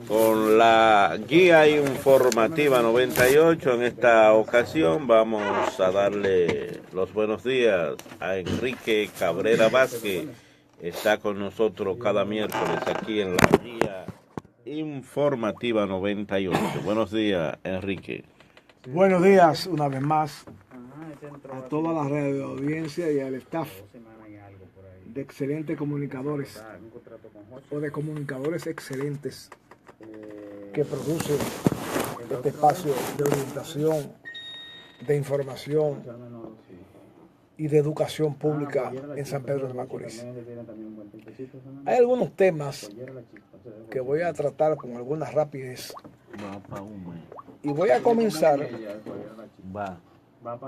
con la guía informativa 98. En esta ocasión vamos a darle los buenos días a Enrique Cabrera Vázquez. Está con nosotros cada miércoles aquí en la guía informativa 98. Buenos días, Enrique. Buenos días una vez más a toda la radio audiencia y al staff de excelentes comunicadores o de comunicadores excelentes que producen este espacio de orientación, de información y de educación pública en San Pedro de Macorís. Hay algunos temas que voy a tratar con alguna rapidez y voy a comenzar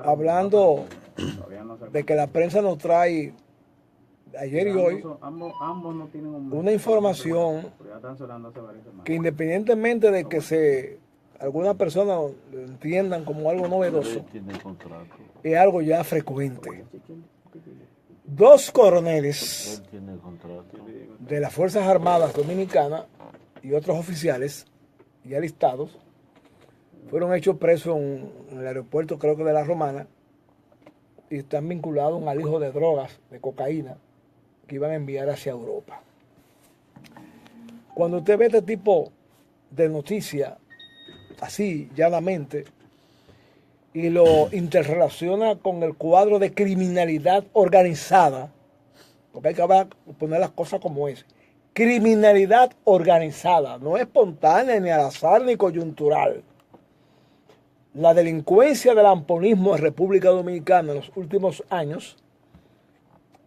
hablando de que la prensa nos trae ayer y hoy una información que, independientemente de que algunas personas lo entiendan como algo novedoso, es algo ya frecuente. Dos coroneles de las Fuerzas Armadas Dominicanas y otros oficiales y alistados fueron hechos presos en el aeropuerto, creo que de La Romana, y están vinculados a un alijo de drogas, de cocaína, que iban a enviar hacia Europa. Cuando usted ve este tipo de noticias, así, llanamente, y lo interrelaciona con el cuadro de criminalidad organizada, porque hay que poner las cosas como es. Criminalidad organizada, no espontánea, ni al azar, ni coyuntural. La delincuencia del amponismo en República Dominicana en los últimos años,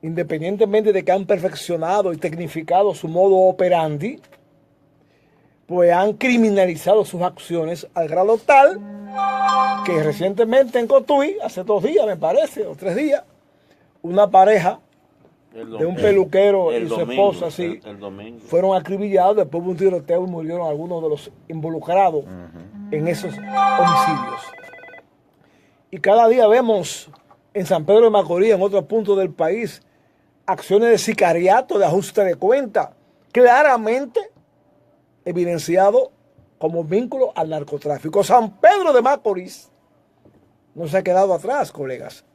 independientemente de que han perfeccionado y tecnificado su modo operandi, pues han criminalizado sus acciones al grado tal que recientemente en Cotuí, hace 2 días me parece, o 3 días, una pareja de un peluquero y su esposa así fueron acribillados después de un tiroteo y murieron algunos de los involucrados en esos homicidios. Y cada día vemos en San Pedro de Macorís, en otros puntos del país, acciones de sicariato, de ajuste de cuenta, claramente evidenciado como vínculo al narcotráfico. San Pedro de Macorís no se ha quedado atrás, colegas,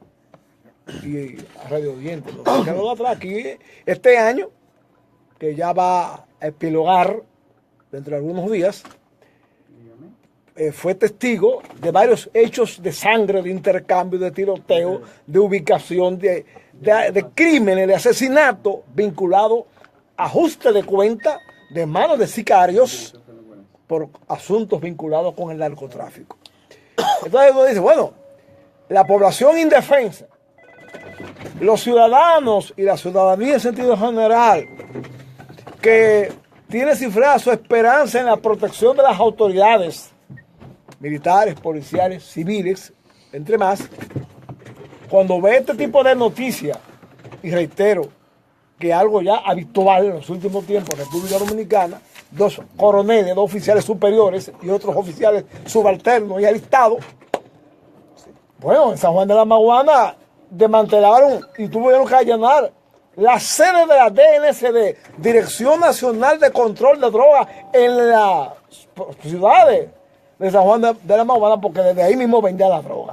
y a radio oyentes, no se ha quedado atrás. Aquí, este año, que ya va a epilogar dentro de algunos días, fue testigo de varios hechos de sangre, de intercambio, de tiroteo, de ubicación, de crímenes, de asesinato vinculado a ajuste de cuenta de manos de sicarios por asuntos vinculados con el narcotráfico. Entonces uno dice, bueno, la población indefensa, los ciudadanos y la ciudadanía en sentido general, que tiene cifrada su esperanza en la protección de las autoridades militares, policiales, civiles, entre más, cuando ve este tipo de noticias, y reitero que algo ya habitual en los últimos tiempos en República Dominicana, 2 coroneles, 2 oficiales superiores y otros oficiales subalternos y alistados, bueno, en San Juan de la Maguana desmantelaron y tuvieron que allanar la sede de la DNCD, Dirección Nacional de Control de Drogas, en las ciudades de San Juan de la Maguana, porque desde ahí mismo vendía la droga.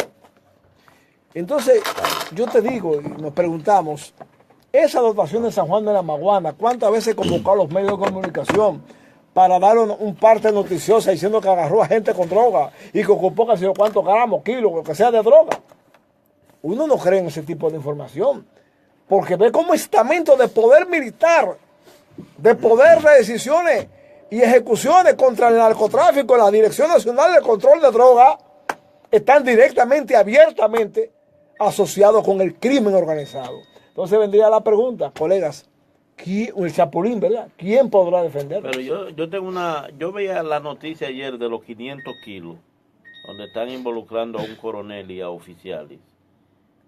Entonces, yo te digo, y nos preguntamos, esa dotación de San Juan de la Maguana, ¿cuántas veces convocó a los medios de comunicación para dar un parte noticiosa diciendo que agarró a gente con droga y que ocupó casi cuántos gramos, kilos, lo que sea de droga? Uno no cree en ese tipo de información, porque ve como estamento de poder militar, de poder de decisiones y ejecuciones contra el narcotráfico, la Dirección Nacional de Control de Drogas, están directamente, abiertamente asociados con el crimen organizado. Entonces vendría la pregunta, colegas, el Chapulín, ¿verdad? ¿Quién podrá defenderlo? Pero yo veía la noticia ayer de los 500 kilos, donde están involucrando a un coronel y a oficiales.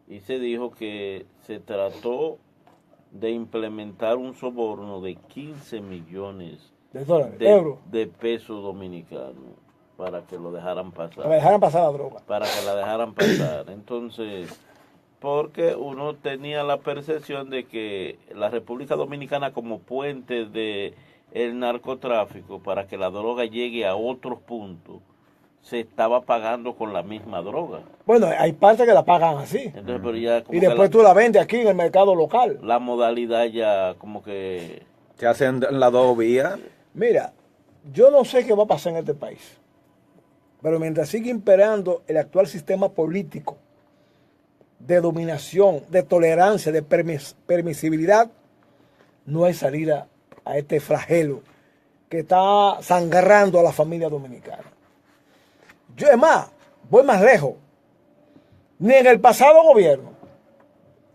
Y se dijo que se trató de implementar un soborno de 15 millones de dólares, euros, de pesos dominicanos para que lo dejaran pasar. Para que dejaran pasar la droga. Para que la dejaran pasar. Entonces, porque uno tenía la percepción de que la República Dominicana como puente de el narcotráfico, para que la droga llegue a otros puntos, se estaba pagando con la misma droga. Bueno, hay partes que la pagan así. Entonces, pero ya como Y después tú la vendes aquí en el mercado local. la modalidad ya como que... Se hacen las dos vías. Mira, yo no sé qué va a pasar en este país. Pero mientras sigue imperando el actual sistema político de dominación, de tolerancia, de permisibilidad, no hay salida a este flagelo que está sangrando a la familia dominicana. Yo, es más, voy más lejos. Ni en el pasado gobierno,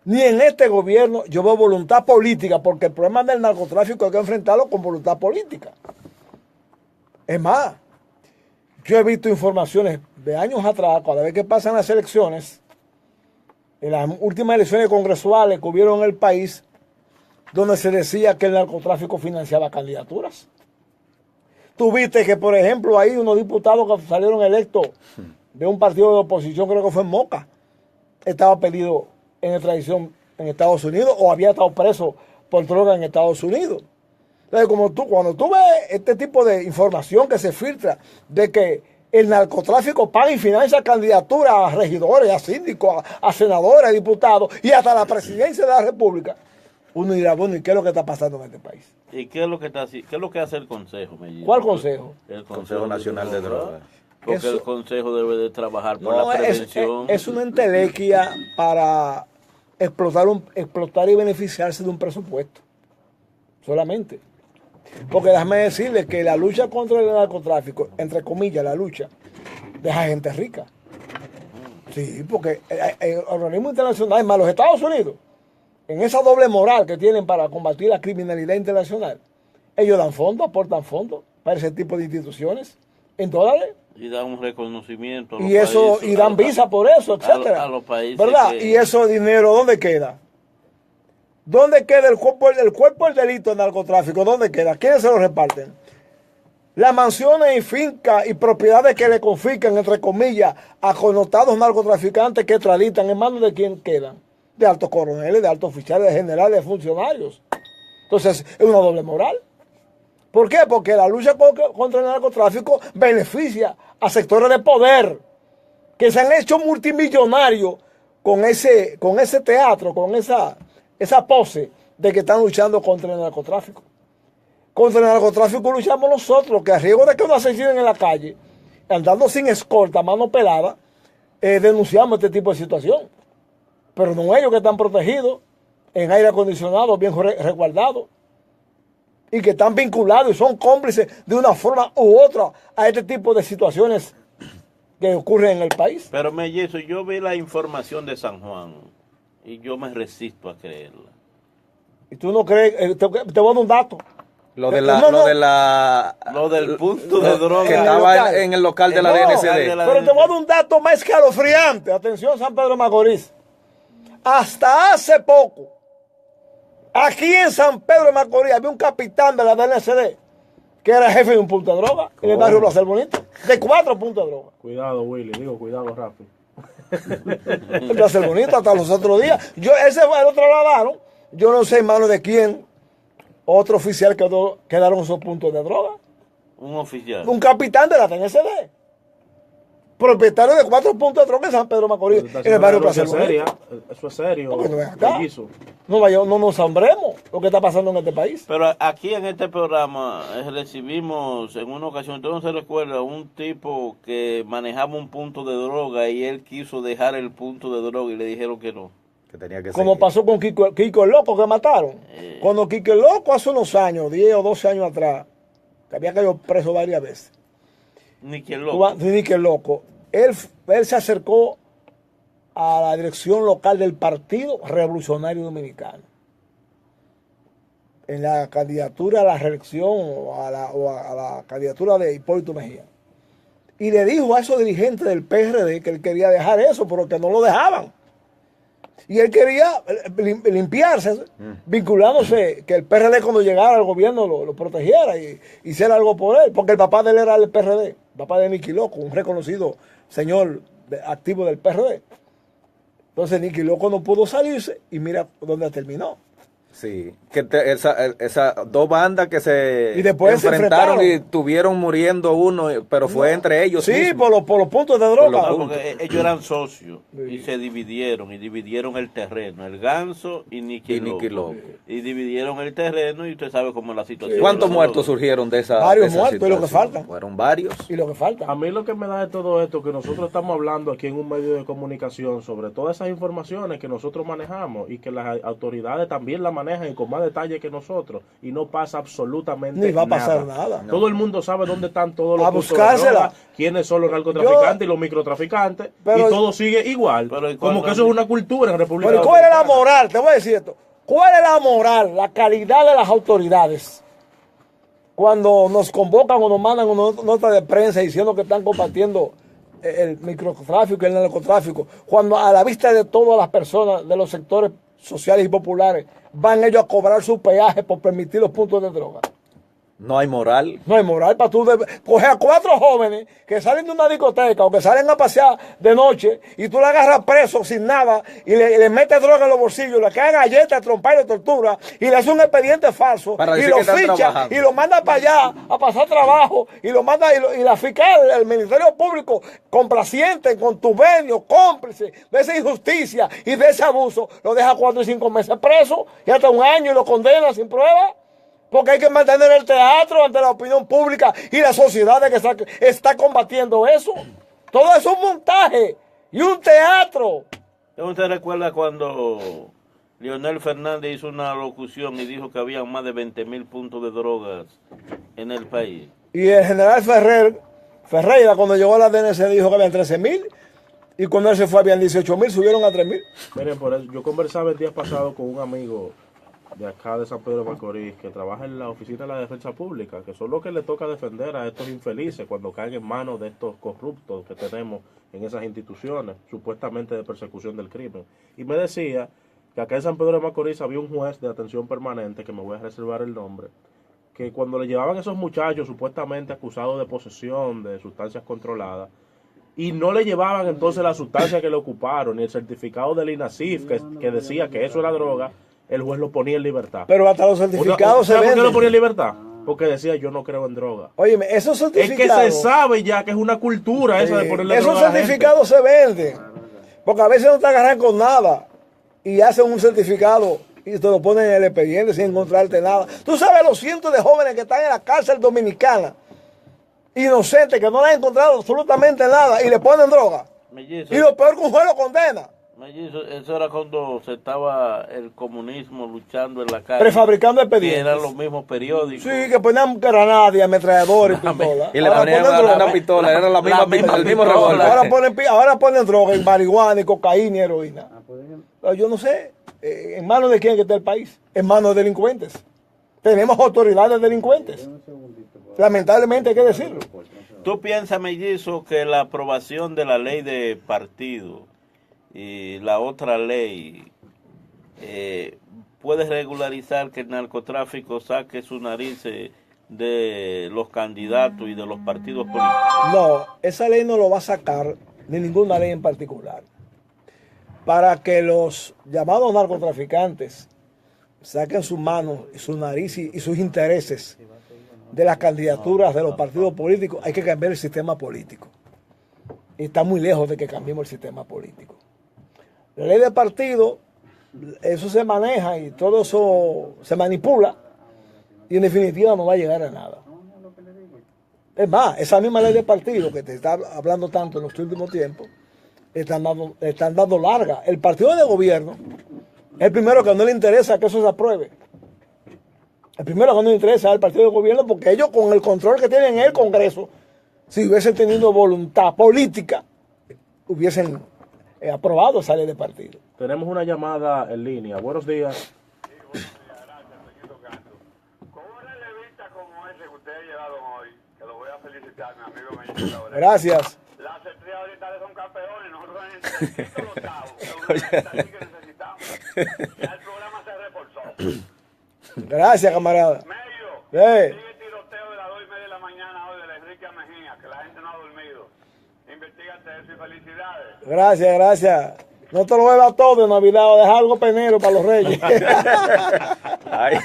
ni en este gobierno, yo veo voluntad política, porque el problema del narcotráfico hay que enfrentarlo con voluntad política. Es más, yo he visto informaciones de años atrás, cada vez que pasan las elecciones, en las últimas elecciones congresuales que hubieron en el país, donde se decía que el narcotráfico financiaba candidaturas. Tú viste que, por ejemplo, hay unos diputados que salieron electos de un partido de oposición, creo que fue en Moca, estaba pedido en extradición en Estados Unidos o había estado preso por droga en Estados Unidos. Entonces, cuando tú ves este tipo de información que se filtra de que el narcotráfico paga y financia candidaturas a regidores, a síndicos, a senadores, a diputados y hasta la presidencia de la República, uno dirá, bueno, ¿y qué es lo que está pasando en este país? ¿Y qué es lo que está qué es lo que hace el Consejo, Mellito? ¿Cuál consejo? El Consejo Nacional de Drogas. Porque Eso- el Consejo debe de trabajar por No, la prevención. es una entelequia para explotar y beneficiarse de un presupuesto. Solamente. Porque déjame decirle que la lucha contra el narcotráfico, entre comillas, la lucha, deja gente rica. Sí, porque el organismo internacional, es más, los Estados Unidos, en esa doble moral que tienen para combatir la criminalidad internacional, ellos dan fondos, aportan fondos para ese tipo de instituciones en dólares. Y dan un reconocimiento a los Y eso, países, y dan visa por eso, etcétera. a los países ¿verdad? que- Y eso dinero, ¿dónde queda? ¿Dónde queda el cuerpo del delito del narcotráfico? ¿Dónde queda? ¿Quiénes se lo reparten? Las mansiones y fincas y propiedades que le confiscan, entre comillas, a connotados narcotraficantes que extraditan, ¿en manos de quién quedan? De altos coroneles, de altos oficiales, de generales, de funcionarios. Entonces, es una doble moral. ¿Por qué? Porque la lucha contra el narcotráfico beneficia a sectores de poder que se han hecho multimillonarios con ese teatro, con esa pose de que están luchando contra el narcotráfico. Contra el narcotráfico luchamos nosotros, que a riesgo de que nos asesinen en la calle, andando sin escolta, mano pelada, denunciamos este tipo de situación. Pero no ellos que están protegidos, en aire acondicionado, bien resguardados, y que están vinculados y son cómplices de una forma u otra a este tipo de situaciones que ocurren en el país. Pero Mellezo, yo vi la información de San Juan y yo me resisto a creerla. Y tú no crees, te voy a dar un dato. Lo de la, No, no. lo de la, Lo del punto de droga. que estaba en el local de la No, DNCD. de la- Pero te voy a dar un dato más escalofriante. Atención, San Pedro de Macorís. Hasta hace poco, aquí en San Pedro de Macorís había un capitán de la DNCD que era jefe de un punto de droga en el barrio Placer Bonito, de 4 puntos de droga. Cuidado, Willy. Digo, cuidado, Rafi. En Placer Bonito hasta los otros días. Ese fue, lo trasladaron. Yo no sé en manos de quién. Otro oficial quedaron esos puntos de droga. Un oficial. Un capitán de la DNCD. Propietario de 4 puntos de droga en San Pedro de Macorís, en el barrio Placer Bonito. Eso es serio. ¿Por qué no ven acá? Mellizo. No nos asombremos lo que está pasando en este país. Pero aquí en este programa recibimos en una ocasión, ¿usted no se recuerda? Un tipo que manejaba un punto de droga y él quiso dejar el punto de droga y le dijeron que no. Que tenía que Como seguir. pasó con Kiko el Loco que mataron. Cuando Kiko el Loco hace unos años, 10 o 12 años atrás, que había caído preso varias veces. Ni que loco. Kiko el Loco. Él se acercó a la dirección local del Partido Revolucionario Dominicano. En la candidatura a la reelección o a la candidatura de Hipólito Mejía. Y le dijo a esos dirigentes del PRD que él quería dejar eso, pero que no lo dejaban. Y él quería limpiarse, vinculándose, que el PRD cuando llegara al gobierno lo protegiera y hiciera algo por él, porque el papá de él era del PRD, el papá de Nicky Loco, un reconocido señor activo del PRD. Entonces Nicky Loco no pudo salirse y mira dónde terminó. Sí, que esas dos bandas que se Y después se enfrentaron y enfrentaron. tuvieron muriendo uno, pero fue entre ellos Sí, mismos. por los puntos de los droga. No, puntos. porque ellos eran socios y se dividieron el terreno, el Ganso y Nicky Nicky Loco. Loco. Y dividieron el terreno y usted sabe cómo es la situación. ¿Cuántos Nosotros- muertos surgieron de esa Varios de esa muertos, y lo que situación? faltan. Fueron varios. Y lo que falta. A mí lo que me da de todo esto, que nosotros estamos hablando aquí en un medio de comunicación sobre todas esas informaciones que nosotros manejamos y que las autoridades también las manejan y con más detalle que nosotros, y no pasa absolutamente Ni va a pasar nada. Todo el mundo sabe dónde están todos los A puntos de buscársela. droga, quiénes son los narcotraficantes y los microtraficantes, Pero- y todo sigue igual. Pero, ¿y Como cuándo- que eso es una cultura en República Pero ¿cuál es la Dominicana. moral? Te voy a decir esto. ¿Cuál es la moral, la calidad de las autoridades cuando nos convocan o nos mandan una nota de prensa diciendo que están combatiendo el microtráfico y el narcotráfico, cuando a la vista de todas las personas de los sectores sociales y populares van ellos a cobrar su peaje por permitir los puntos de droga? No hay moral. No hay moral para tú coger a 4 jóvenes que salen de una discoteca o que salen a pasear de noche y tú le agarras preso sin nada y le metes droga en los bolsillos, le caen galletas, trompa y le tortura y le hace un expediente falso Para y decir lo que están ficha trabajando. y lo manda para allá a pasar trabajo y lo manda y la fiscal, el Ministerio Público, complaciente, contubernio, cómplice de esa injusticia y de ese abuso, lo deja 4 y 5 meses preso y hasta 1 año y lo condena sin prueba. Porque hay que mantener el teatro ante la opinión pública y la sociedad que está combatiendo eso. Todo es un montaje y un teatro. ¿Usted recuerda cuando Leonel Fernández hizo una locución y dijo que había más de 20.000 puntos de drogas en el país? Y el general Ferreira, cuando llegó a la DNC, dijo que habían 13.000. Y cuando él se fue, habían 18.000, subieron a 3.000. Miren, por eso, yo conversaba el día pasado con un amigo de acá de San Pedro de Macorís que trabaja en la oficina de la defensa pública, que son los que le toca defender a estos infelices cuando caen en manos de estos corruptos que tenemos en esas instituciones, supuestamente de persecución del crimen. Y me decía que acá en San Pedro de Macorís había un juez de atención permanente, que me voy a reservar el nombre, que cuando le llevaban a esos muchachos supuestamente acusados de posesión de sustancias controladas, y no le llevaban entonces la sustancia que le ocuparon, ni el certificado del INASIF que decía que eso era droga, el juez lo ponía en libertad. Pero hasta los certificados se ¿Sabe por qué lo venden. ponía en libertad? Porque decía, yo no creo en droga. Óyeme, esos Es que certificados... se sabe ya que es una cultura esa de ponerle esos droga a la gente. certificados se venden. Porque a veces no te agarran con nada. Y hacen un certificado y te lo ponen en el expediente sin encontrarte nada. Tú sabes los cientos de jóvenes que están en la cárcel dominicana, inocentes, que no le han encontrado absolutamente nada y le ponen droga. Mellizo, Y lo peor que un juez lo condena. Mellizo, eso era cuando se estaba el comunismo luchando en la calle. Prefabricando Que expedientes. eran los mismos periódicos. Sí, que ponían granadas y ametralladores y pistolas. Y le Ahora ponían ponen droga. una pistola, era la misma pistola, el mismo pistola. revólver. Ahora ponen droga, y marihuana, y cocaína y heroína. Yo no sé, ¿en manos de quién que está el país? En manos de delincuentes. Tenemos autoridades delincuentes. Lamentablemente hay que decirlo. ¿Tú piensas, Mellizo, que la aprobación de la ley de partido y la otra ley puede regularizar que el narcotráfico saque su nariz de los candidatos y de los partidos políticos? No, esa ley no lo va a sacar, ni ninguna ley en particular. Para que los llamados narcotraficantes saquen sus manos y su nariz y sus intereses de las candidaturas de los partidos políticos, hay que cambiar el sistema político. Y está muy lejos de que cambiemos el sistema político. La ley de partido, eso se maneja y todo eso se manipula y en definitiva no va a llegar a nada. Es más, esa misma ley de partido que te está hablando tanto en los últimos tiempos, están dando larga. El partido de gobierno es el primero que no le interesa que eso se apruebe. El primero que no le interesa es el partido de gobierno porque ellos con el control que tienen en el Congreso, si hubiesen tenido voluntad política, hubiesen aprobado esa ley de partido. Tenemos una llamada en línea. Buenos días. Con una revista como ese que ustedes llevaron hoy, que lo voy a felicitar, mi amigo Mellizo Cabrera. Gracias. Las estrellas orientales son campeones, nosotros necesitamos los octavos, que es una revista así que necesitamos. Ya el programa se reforzó. Gracias, camarada. Medio, sigue el tiroteo de las 2:30 de la mañana hoy de la Enrique Mejía, que la gente no ha dormido. Investígate eso y felicidades. Gracias, gracias. No te lo bebas todo en Navidad, o deja algo penero para los reyes. Ay, ay,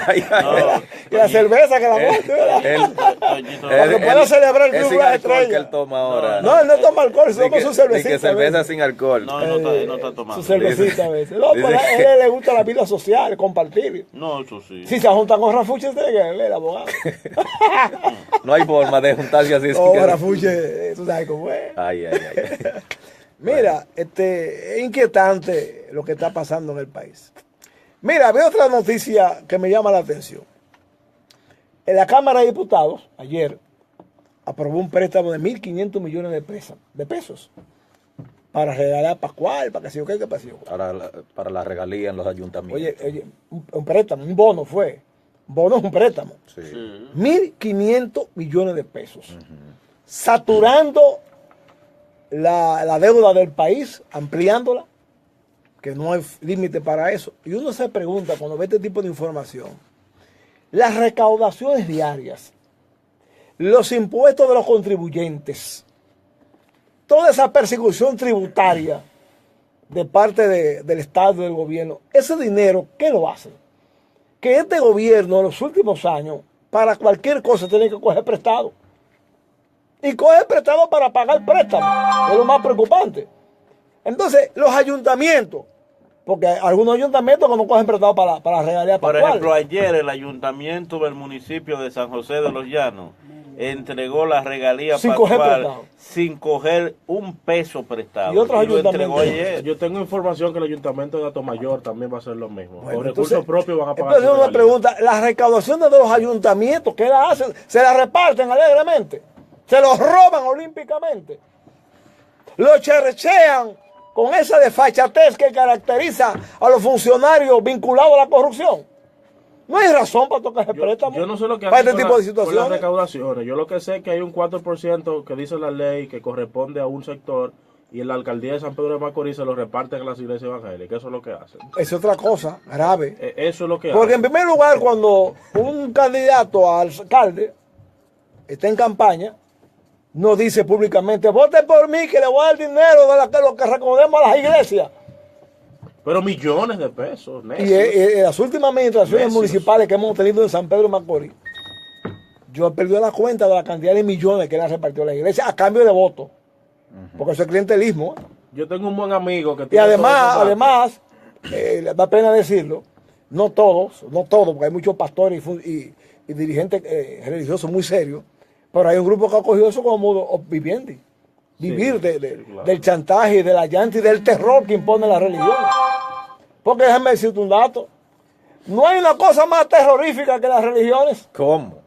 ay. No, Y la cerveza que la monte, ¿verdad? Toñito, Para que pueda celebrar el es Club sin de las alcohol que Estrellas. él toma ahora. No, él no toma alcohol, sino con su Ni cervecita. que cerveza ¿verdad? sin alcohol. no, no está tomando. Su cervecita a veces. No, pues a él le gusta la vida social, compartir. No, eso sí. Si se juntan con Rafuche, usted que es el abogado. No hay forma de juntarse así. sin Oh, que- Rafuche, tú sabes cómo es. Ay, ay, ay. Mira, es inquietante lo que está pasando en el país. Mira, veo otra noticia que me llama la atención. En la Cámara de Diputados, ayer, aprobó un préstamo de 1.500 millones de pesos para regalar a Pascual, para que se yo qué pasó. Para la regalía en los ayuntamientos. Oye, un préstamo, un bono fue. Un bono es un préstamo. Sí. Sí. 1.500 millones de pesos. Saturando la deuda del país, ampliándola, que no hay límite para eso. Y uno se pregunta cuando ve este tipo de información, las recaudaciones diarias, los impuestos de los contribuyentes, toda esa persecución tributaria de parte del Estado y del gobierno, ese dinero, ¿qué lo hace? Que este gobierno en los últimos años, para cualquier cosa, tiene que coger prestado. Y coge prestado para pagar préstamos, es lo más preocupante. Entonces, los ayuntamientos, porque hay algunos ayuntamientos que no cogen prestado para regalías Por pascuales. ejemplo, ayer el ayuntamiento del municipio de San José de los Llanos entregó la regalía Sin coger pascual prestado. sin coger un peso prestado. Y otros lo entregó ayuntamientos. ayer. Yo tengo información que el ayuntamiento de Atomayor también va a hacer lo mismo. Bueno, Con entonces- recursos propios van a pagar. Entonces su uno me regalía. pregunta, las recaudaciones de los ayuntamientos, ¿qué la hacen? ¿Se las reparten alegremente? ¿Se los roban olímpicamente? ¿Los cherchean con esa desfachatez que caracteriza a los funcionarios vinculados a la corrupción? No hay razón para tocar ese préstamo. Yo no sé lo que para hacen este con tipo de con las situaciones. recaudaciones. Yo lo que sé es que hay un 4% que dice la ley que corresponde a un sector y en la alcaldía de San Pedro de Macorís se lo reparten a las iglesias evangélicas. Eso es lo que hacen. Es otra cosa grave. Eso es lo que Porque en hacen. primer lugar, cuando un candidato al alcalde está en campaña, no dice públicamente, voten por mí que le voy a dar dinero de lo que recaudemos a las iglesias. Pero millones de pesos. Y necios. en las últimas administraciones Necios. municipales que hemos tenido en San Pedro de Macorís, yo he perdido la cuenta de la cantidad de millones que le han repartido a la iglesia a cambio de votos. Porque eso es clientelismo. ¿eh? Yo tengo un buen amigo que Y tiene todos esos además, da pena decirlo, no todos, porque hay muchos pastores y dirigentes religiosos muy serios, pero hay un grupo que ha cogido eso como modo of vivendi. Vivir sí, claro. del chantaje, de la llanta y del terror que impone la religión. Porque déjame decirte un dato. No hay una cosa más terrorífica que las religiones. ¿Cómo?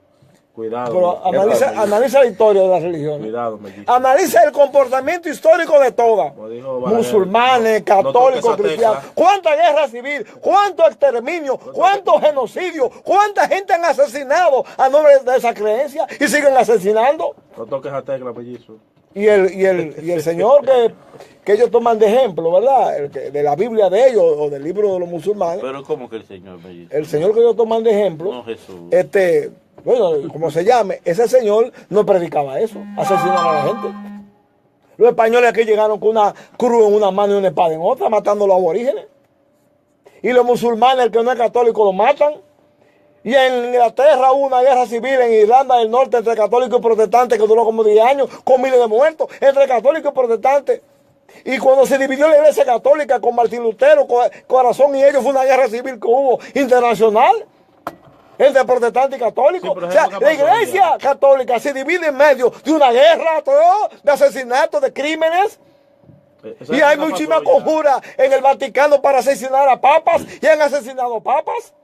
Cuidado. Pero mellizos. analiza la historia de las religiones. Cuidado, mellizos. Analiza el comportamiento histórico de todas. Como dijo Balaguer, Musulmanes, no católicos, toques esa cristianos. tecla. ¿Cuánta guerra civil? ¿Cuánto exterminio? ¿Cuánto genocidio? ¿Cuánta gente han asesinado a nombre de esa creencia? Y siguen asesinando. No toques a tecla, mellizo. Y el señor que ellos toman de ejemplo, ¿verdad? De la Biblia de ellos o del libro de los musulmanes. Pero ¿cómo que el Señor me dice? El señor que ellos toman de ejemplo. No, Jesús. Bueno, como se llame, ese señor no predicaba eso, asesinar a la gente. Los españoles aquí llegaron con una cruz en una mano y una espada en otra, matando a los aborígenes. Y los musulmanes, el que no es católico, lo matan. Y en Inglaterra hubo una guerra civil en Irlanda del Norte entre católicos y protestantes que duró como 10 años, con miles de muertos entre católicos y protestantes. Y cuando se dividió la iglesia católica con Martín Lutero, Corazón y ellos, fue una guerra civil que hubo internacional entre protestantes y católicos. Sí, pero O sea, eso nunca la pasó iglesia católica se divide en medio de una guerra, de asesinatos, de crímenes. Esa Y hay época muchísimas pasó ya. conjuras en el Vaticano para asesinar a papas y han asesinado papas.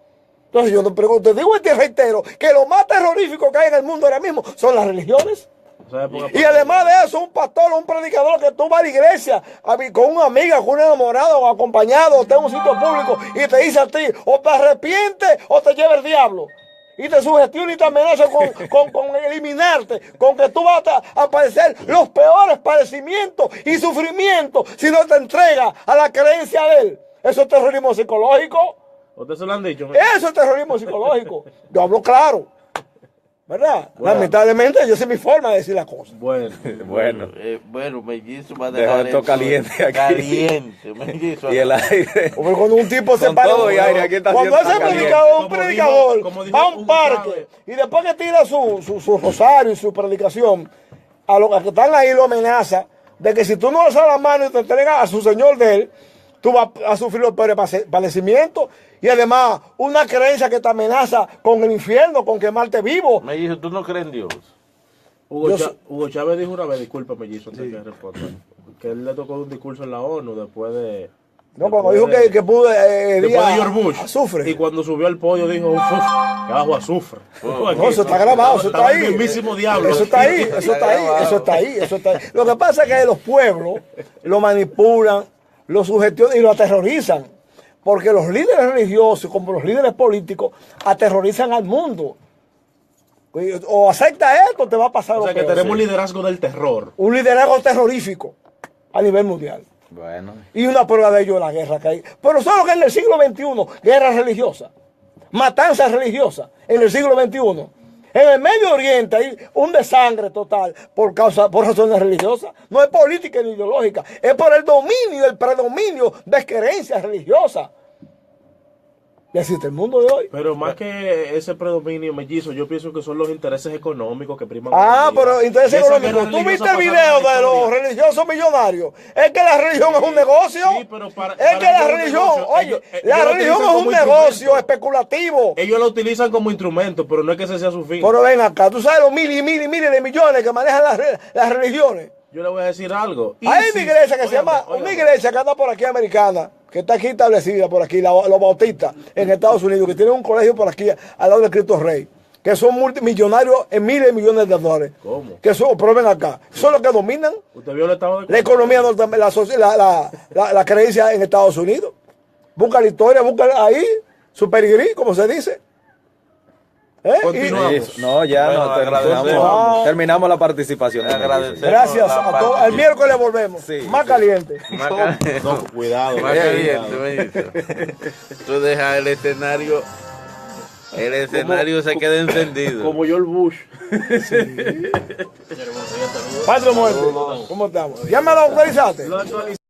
Entonces yo no pregunto, digo y te reitero que lo más terrorífico que hay en el mundo ahora mismo son las religiones. Esa época Y pasó además ya. de eso, un pastor o un predicador que tú vas a la iglesia con una amiga, con un enamorado o acompañado, o está en un sitio público y te dice a ti, o te arrepientes o te lleva el diablo. Y te sugestiona y te amenaza con eliminarte, con que tú vas a padecer los peores padecimientos y sufrimientos si no te entregas a la creencia de él. Eso es terrorismo psicológico. ¿Ustedes se lo han dicho? Eso es terrorismo psicológico. Yo hablo claro. ¿verdad? Bueno. Lamentablemente, yo sé mi forma de decir las cosas. Bueno, Bueno, Bueno, Mellizo va a Dejó dejar esto eso caliente aquí. Caliente, Mellizo. y el aire. Porque cuando un tipo se Con para, todo y aire, aquí está cuando haciendo ese caliente. predicador, un Como predicador, dijo- como dijo va a un Hugo parque Chávez. y después que tira su rosario y su predicación, a los que están ahí lo amenaza de que si tú no alzas la mano y te entregas a su señor de él, tú vas a sufrir los peores padecimientos y además una creencia que te amenaza con el infierno, con quemarte vivo. Mellizo, ¿tú no crees en Dios? Hugo Chávez dijo una vez, disculpa, Mellizo, antes que responda, que él le tocó un discurso en la ONU después de... No, cuando después dijo de- que pudo después de George Bush. azufre. Y cuando subió al podio dijo, uf, que abajo azufre. No, eso está grabado, eso está Estaba el ahí. mismísimo diablo. Eso está ahí, eso está ahí, eso está ahí, eso está ahí. Lo que pasa es que los pueblos lo manipulan, lo sugestionan y lo aterrorizan. Porque los líderes religiosos, como los líderes políticos, aterrorizan al mundo. O acepta esto, o te va a pasar O sea lo que peor. tenemos un liderazgo del terror. Un liderazgo terrorífico a nivel mundial. Bueno, Y una prueba de ello es la guerra que hay. Pero solo que en el siglo XXI, guerra religiosa, matanza religiosa, en el siglo XXI. En el Medio Oriente hay un desangre total por razones religiosas. No es política ni ideológica, es por el dominio, el predominio de creencias religiosas. Y así está el mundo de hoy. Pero más que ese predominio mellizo, yo pienso que son los intereses económicos que priman. Ah, hoy en día. pero interés Y esa económico. guerra ¿Tú viste religiosa el video pasaron de a la los historia. religiosos millonarios? Es que la religión es un negocio. Sí, pero para es que ellos la es un religión, negocio. oye, Ellos la lo religión utilizan es un como negocio instrumento. especulativo. Ellos lo utilizan como instrumento, pero no es que ese sea su fin. Pero ven acá, tú sabes los miles y miles y miles de millones que manejan las religiones. Yo le voy a decir algo. Hay una iglesia que se llama, Óigame. una iglesia que anda por aquí americana, que está aquí establecida por aquí, los bautistas en Estados Unidos, que tiene un colegio por aquí al lado de Cristo Rey, que son multimillonarios en miles de millones de dólares. ¿Cómo? Que son, pero ven acá, son los que dominan ¿Usted vio el estado de la economía, la creencia en Estados Unidos. Busca la historia, busca ahí, su peregrí, como se dice. ¿Eh? Continuamos. eso. No, ya Bueno, no, agradecemos. terminamos la participación. Agradecemos. Gracias la a todos. El miércoles volvemos. Sí, Más sí. caliente. No, cuidado. Más cuidado. caliente, Mellizo. Tú dejas el escenario se queda encendido. Como George Bush. Padre muerto. ¿Cómo estamos? Ya me lo autorizaste. Lo actualizamos.